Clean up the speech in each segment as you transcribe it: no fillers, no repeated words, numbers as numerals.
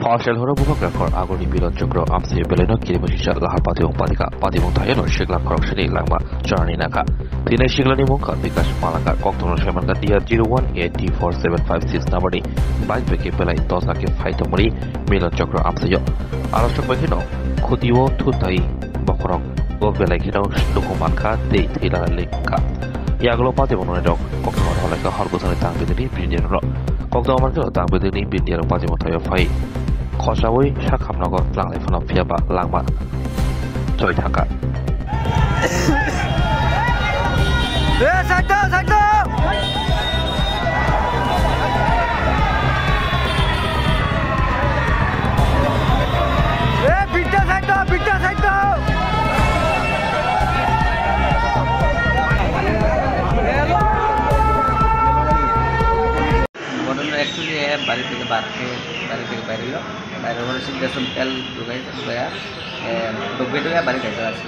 Partial horo buka for agoni pilot chokro amsi beleno kirimushi sharga hapationg patimong tayano Sikla Khoroksa ni langma jarani naka. Tine Sikla ni mungka bikas malaka koktono shamanka dia 01804756 number ni bike beke pelai tosa ke faito muri pilot chokro amsi yo. Arosok bekino khutiwo Thutawi bokrok go belai kino dokumanka de thila leka. Yaglo patimong no dok koktono holeka horgusani tangbedini bindirno. Koktono marke tangbedini bindirno patimong tayo fai. Khoroksa Shakhamnago Langlai Phano Phiaba Langma Thwikha বাড়ি থেকে বাইরে বাইরে হলে সিদ্ধাসন তেল ঢুকাইয়া ডুবে বাড়ি খাইতে আসি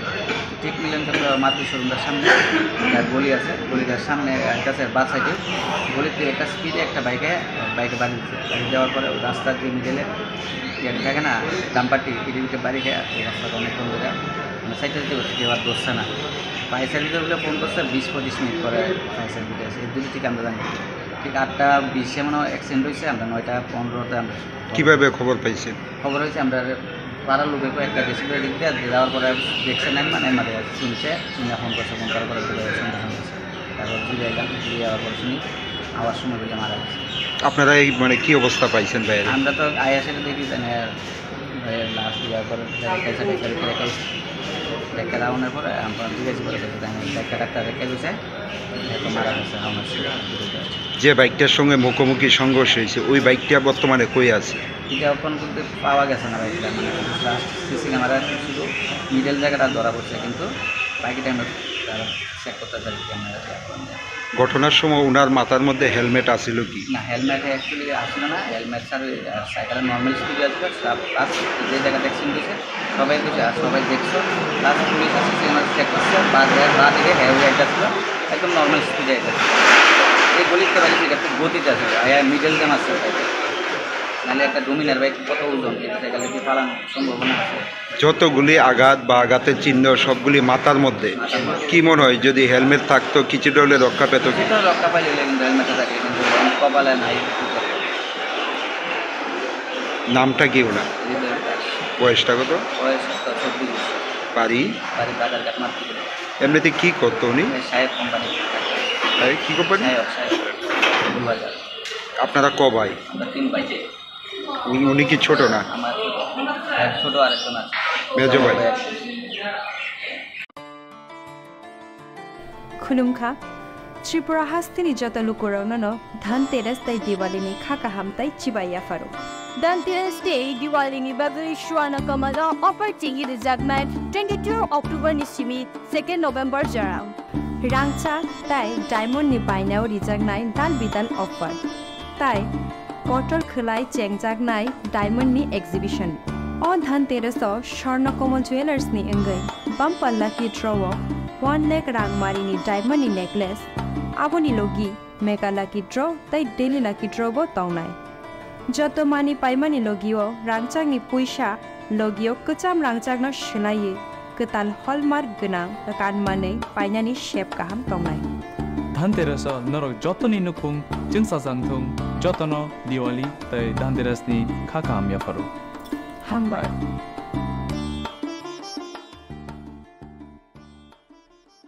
ঠিক মিলেন মাতৃ শোরুমটার সামনে গলি আছে গলিটার সামনে কাছে বাস সাইডে গলিতে একটা স্পিডে একটা বাইকে বাড়ি দিচ্ছে বাড়ি যাওয়ার পরে রাস্তার যে মিডেলে থাকে না ডাম্পারটি ইডিবিকে বাড়ি খেয়ে ওই রাস্তাটা অনেকক্ষণ ধরে সাইডে দিতে করছে কেউ আর দোষছে না ফায়ার সার্ভিসে বলে ফোন করছে 20-25 মিনিট পরে ফায়ার সার্ভিসে আসে এই দুটো ঠিক আমরা জানি ঠিক 8:20 মানে অ্যাক্সিডেন্ট হয়েছে আমরা 9:15-তে আমরা কীভাবে খবর পাইছেন? খবর হয়েছে আমরা পাড়ার লোকের একটা ডিসপ্লে দিক দিয়ে যাওয়ার পরে দেখছে না মানে শুনছে শুনে ফোন করছে ফোন করার পরে সন্ধ্যা শুনছে তারপর ঘুরে এলাম ঘুরে যাওয়ার পর শুনি আওয়াজ শুনে বলে মারা গেছে। আপনারা এই মানে কী অবস্থা পাইছেন ভাই? আমরা তো আয়াসে দেখি লাস্ট দেওয়ার পরে রেখে দেওয়ানোর পরে আমরা জিজ্ঞাসা করে দেখা ডাক্তার রেখে দিয়েছে মারা গেছে আমার যে বাইকটার সঙ্গে মুখোমুখি সংঘর্ষ হয়েছে ওই বাইকটা বর্তমানে কই আছে? এটা এখন কিন্তু পাওয়া গেছে না বাইকটা মানে লাস্ট সিসি ক্যামেরা শুধু মিডল জায়গাটা ধরা পড়ছে কিন্তু বাইকটা আমরা চেক করতে চাই ক্যামেরা। ঘটনার সময় ওনার মাথার মধ্যে হেলমেট আসছিল কি না? হেলমেট অ্যাকচুয়ালি আসছিল না, হেলমেট স্যার সাইকেলের নর্মাল স্পিডে আসবে প্লাস যে জায়গা দেখছেন দিয়েছে সবাই কিছু সবাই দেখছো প্লাস পুলিশ আসছে সেখানে চেক করছে বা দিকে হেভি একটা ছিল একদম নর্মাল স্পিডে এটা এই গলিতে বাড়ি থেকে একটু গতিতে আসবে মিডল জ্যাম আসছে নাহলে একটা ডোমিনার বাইক কত ওজন এটা সাইকেলে কি পালানো সম্ভাবনা আছে। যতগুলি আঘাত বা আঘাতের চিহ্ন সবগুলি মাথার মধ্যে, কি মনে হয় যদি হেলমেট থাকতো কিছুটা হলে রক্ষা পেত? কিছুটা রক্ষা পাইলে কিন্তু হেলমেটটা থাকে কিন্তু কপালে নাই। নামটা কি ওনার? বয়সটা কত? বয়স 24 বছর। বাড়ি বাজারঘাট মাত্র। এমনিতে কী করতো উনি? সাহেব কোম্পানি। কী কোম্পানি? বাজার। আপনারা ক ভাই? আমরা 3 ভাই। উনি কি ছোট না? আমার ছোট আরেকজন আছে মেজো ভাই। खुलुमखा त्रिपुरा हास्तिनि जत लुकुराउननो धनतेरस तै दिवालीनि खाका हामताइ चिबाइया फारो धनतेरस डे दिवालीनि बागै शुआना कमला अफर चिंगी रिजागनाय 22 अक्टोबर निसिमी 2 नोभेम्बर जरां रांचा ताइ डायमंड नि बायनाव रिजागनाय दान बिदान अफर ताइ कटल खलाय चेंगजागनाय डायमंड नि एक्जिबिशन अ धनतेरस स्वर्णकमल ज्वेलर्स नि अंगै बमपल्ला की ड्रॉ 1 लाख रांगमारिनि डायमंड नि नेकलेस आबोनि लोगी मेगा लाकी ड्रॉ ताइ डेली लाकी ड्रॉ बो ताउनाय जतो मानि पाइमानि लोगियो रांचांनि पुइसा लोगियो कचाम रांचांनो शिलायै कताल हलमार्क गोनां कानमानै पाइनानि शेप गाहाम ताउनाय धनतेरस नरक जतनि नुखुं जोंसा जांथुं जतनो दिवाली तै धनतेरसनि खाका हामया फारो हामबाय।